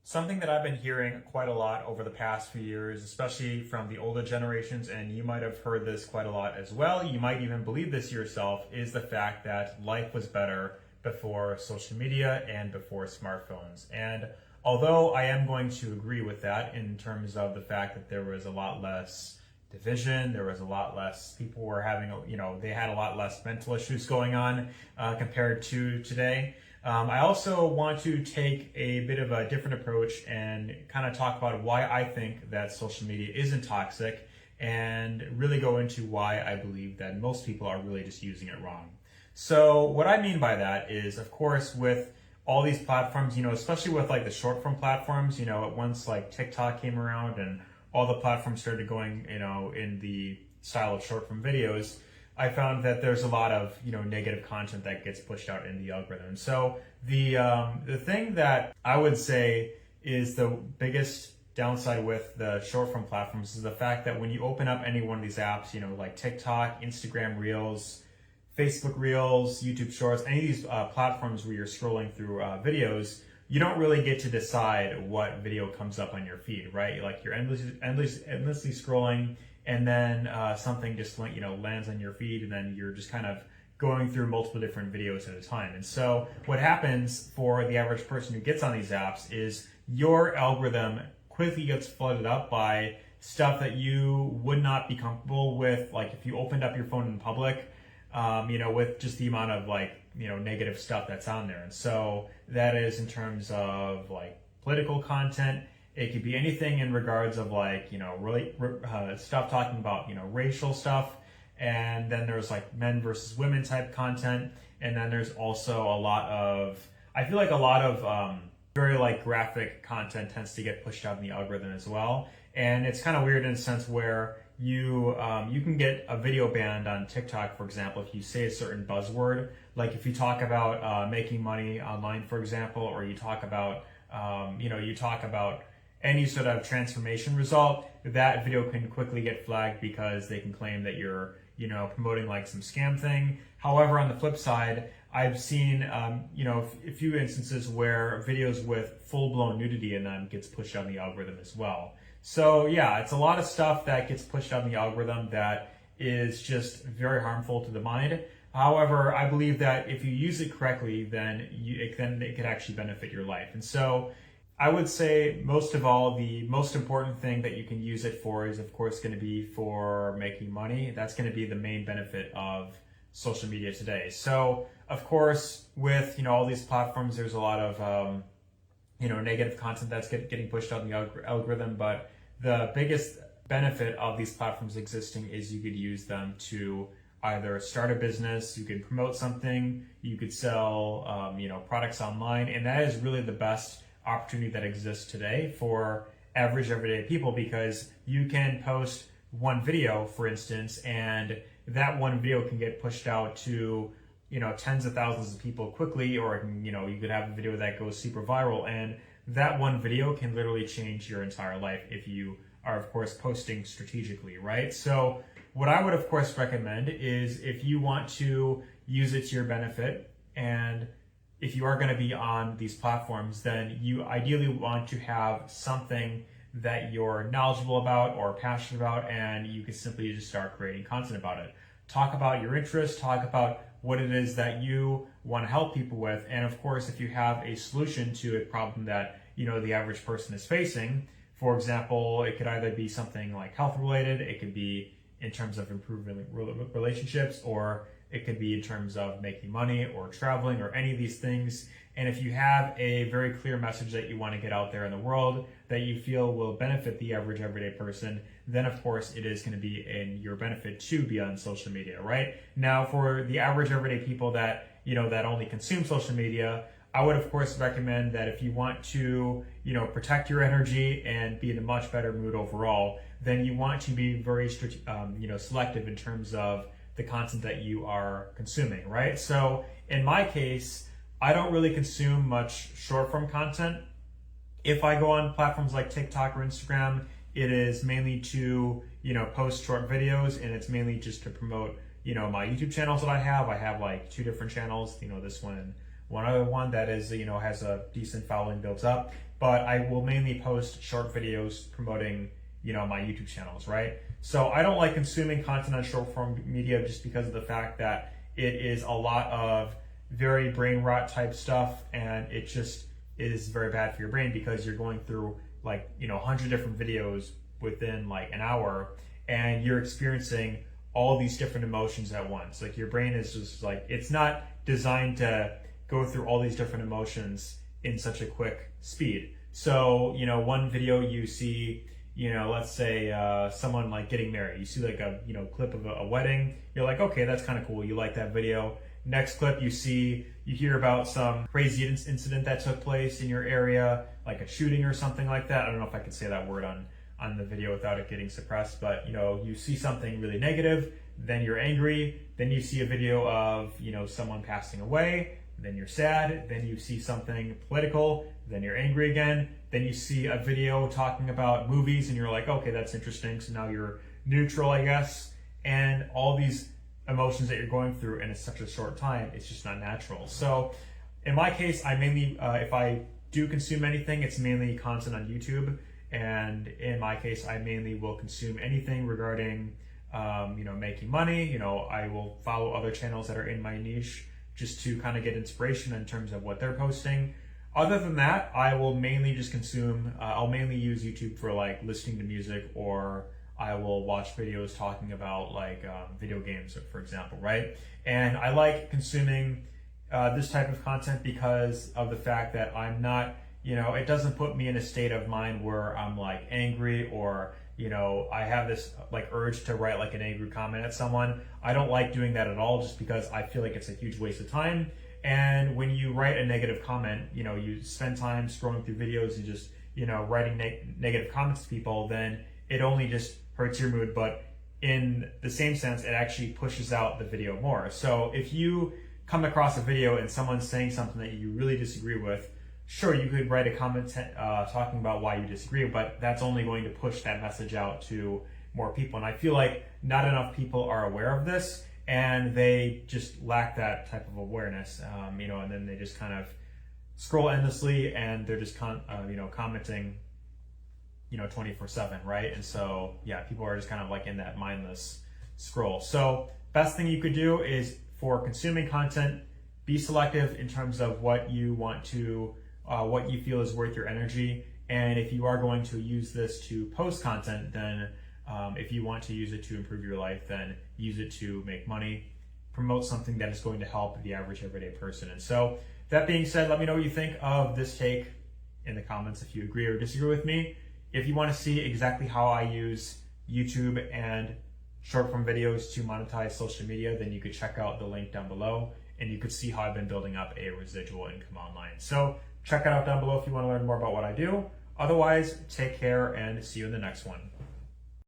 Something that I've been hearing quite a lot over the past few years, especially from the older generations, and you might have heard this quite a lot as well, you might even believe this yourself, is the fact that life was better before social media and before smartphones. And although I am going to agree with that in terms of the fact that there was a lot less division, there was a lot less people were having, they had a lot less mental issues going on compared to today. I also want to take a bit of a different approach and kind of talk about why I think that social media isn't toxic and really go into why I believe that most people are really just using it wrong. So what I mean by that is, of course, with all these platforms, especially with like the short form platforms, once like TikTok came around and all the platforms started going, in the style of short form videos, I found that there's a lot of negative content that gets pushed out in the algorithm. So the thing that I would say is the biggest downside with the short form platforms is the fact that when you open up any one of these apps, like TikTok, Instagram Reels, Facebook Reels, YouTube Shorts, any of these platforms where you're scrolling through videos, you don't really get to decide what video comes up on your feed, right? Like you're endlessly scrolling, and then something just lands on your feed, and then you're just kind of going through multiple different videos at a time. And so what happens for the average person who gets on these apps is your algorithm quickly gets flooded up by stuff that you would not be comfortable with, like if you opened up your phone in public, with just the amount of negative stuff that's on there. And so that is in terms of like political content. It could be anything in regards of stuff talking about, racial stuff. And then there's like men versus women type content. And then there's also I feel like a lot of very graphic content tends to get pushed out in the algorithm as well. And it's kind of weird in a sense where you can get a video banned on TikTok, for example, if you say a certain buzzword. Like if you talk about making money online, for example, or you talk about any sort of transformation result, that video can quickly get flagged because they can claim that you're, promoting like some scam thing. However, on the flip side, I've seen, a few instances where videos with full-blown nudity in them gets pushed on the algorithm as well. So yeah, it's a lot of stuff that gets pushed on the algorithm that is just very harmful to the mind. However, I believe that if you use it correctly, then it could actually benefit your life. And so I would say most of all, the most important thing that you can use it for is, of course, going to be for making money. That's going to be the main benefit of social media today. So, of course, with all these platforms, there's a lot of negative content that's getting pushed out in the algorithm. But the biggest benefit of these platforms existing is you could use them to either start a business, you could promote something, you could sell products online, and that is really the best opportunity that exists today for average everyday people, because you can post one video, for instance, and that one video can get pushed out to tens of thousands of people quickly, or you could have a video that goes super viral, and that one video can literally change your entire life if you are, of course, posting strategically, right? So what I would, of course, recommend is if you want to use it to your benefit, and if you are going to be on these platforms, then you ideally want to have something that you're knowledgeable about or passionate about, and you can simply just start creating content about it. Talk about your interests, talk about what it is that you want to help people with, and of course, if you have a solution to a problem that the average person is facing, for example, it could either be something like health related, it could be in terms of improving relationships, or it could be in terms of making money or traveling or any of these things. And if you have a very clear message that you want to get out there in the world that you feel will benefit the average everyday person, then of course it is going to be in your benefit to be on social media, right? Now, for the average everyday people that, that only consume social media, I would of course recommend that if you want to, protect your energy and be in a much better mood overall, then you want to be very, selective in terms of the content that you are consuming, right? So in my case, I don't really consume much short form content. If I go on platforms like TikTok or Instagram, it is mainly to, post short videos, and it's mainly just to promote, my YouTube channels that I have. I have like 2 different channels, this one and one other one that is, has a decent following built up. but I will mainly post short videos promoting, my YouTube channels, right? So I don't like consuming content on short form media just because of the fact that it is a lot of very brain rot type stuff, and it just is very bad for your brain because you're going through 100 different videos within like an hour, and you're experiencing all these different emotions at once. Like your brain is just it's not designed to go through all these different emotions in such a quick speed. So, one video you see, let's say someone like getting married. You see like a clip of a wedding. You're like, okay, that's kind of cool. You like that video. Next clip you hear about some crazy incident that took place in your area, like a shooting or something like that. I don't know if I could say that word on the video without it getting suppressed, but you see something really negative, then you're angry, then you see a video of someone passing away, then you're sad, then you see something political, then you're angry again, then you see a video talking about movies and you're like, okay, that's interesting, so now you're neutral, I guess. And all these emotions that you're going through in such a short time, it's just not natural. So in my case, I mainly, if I do consume anything, it's mainly content on YouTube. And in my case, I mainly will consume anything regarding, making money. I will follow other channels that are in my niche just to kind of get inspiration in terms of what they're posting. Other than that, I will mainly just consume, I'll mainly use YouTube for like listening to music, or I will watch videos talking about video games, for example, right? And I like consuming this type of content because of the fact that I'm not, it doesn't put me in a state of mind where I'm like angry or, I have this urge to write like an angry comment at someone. I don't like doing that at all just because I feel like it's a huge waste of time. And when you write a negative comment, you spend time scrolling through videos and just, writing negative comments to people, then it only just hurts your mood, but in the same sense, it actually pushes out the video more. So if you come across a video and someone's saying something that you really disagree with, sure, you could write a comment talking about why you disagree, but that's only going to push that message out to more people. And I feel like not enough people are aware of this, and they just lack that type of awareness, and then they just kind of scroll endlessly, and they're just commenting 24/7, right? And so yeah, people are just kind of in that mindless scroll. So best thing you could do is, for consuming content, be selective in terms of what you want to what you feel is worth your energy. And if you are going to use this to post content, then if you want to use it to improve your life, then use it to make money. Promote something that is going to help the average everyday person. And so that being said, let me know what you think of this take in the comments if you agree or disagree with me. If you want to see exactly how I use YouTube and short form videos to monetize social media, then you could check out the link down below, and you could see how I've been building up a residual income online. So check it out down below if you want to learn more about what I do. Otherwise, take care and see you in the next one.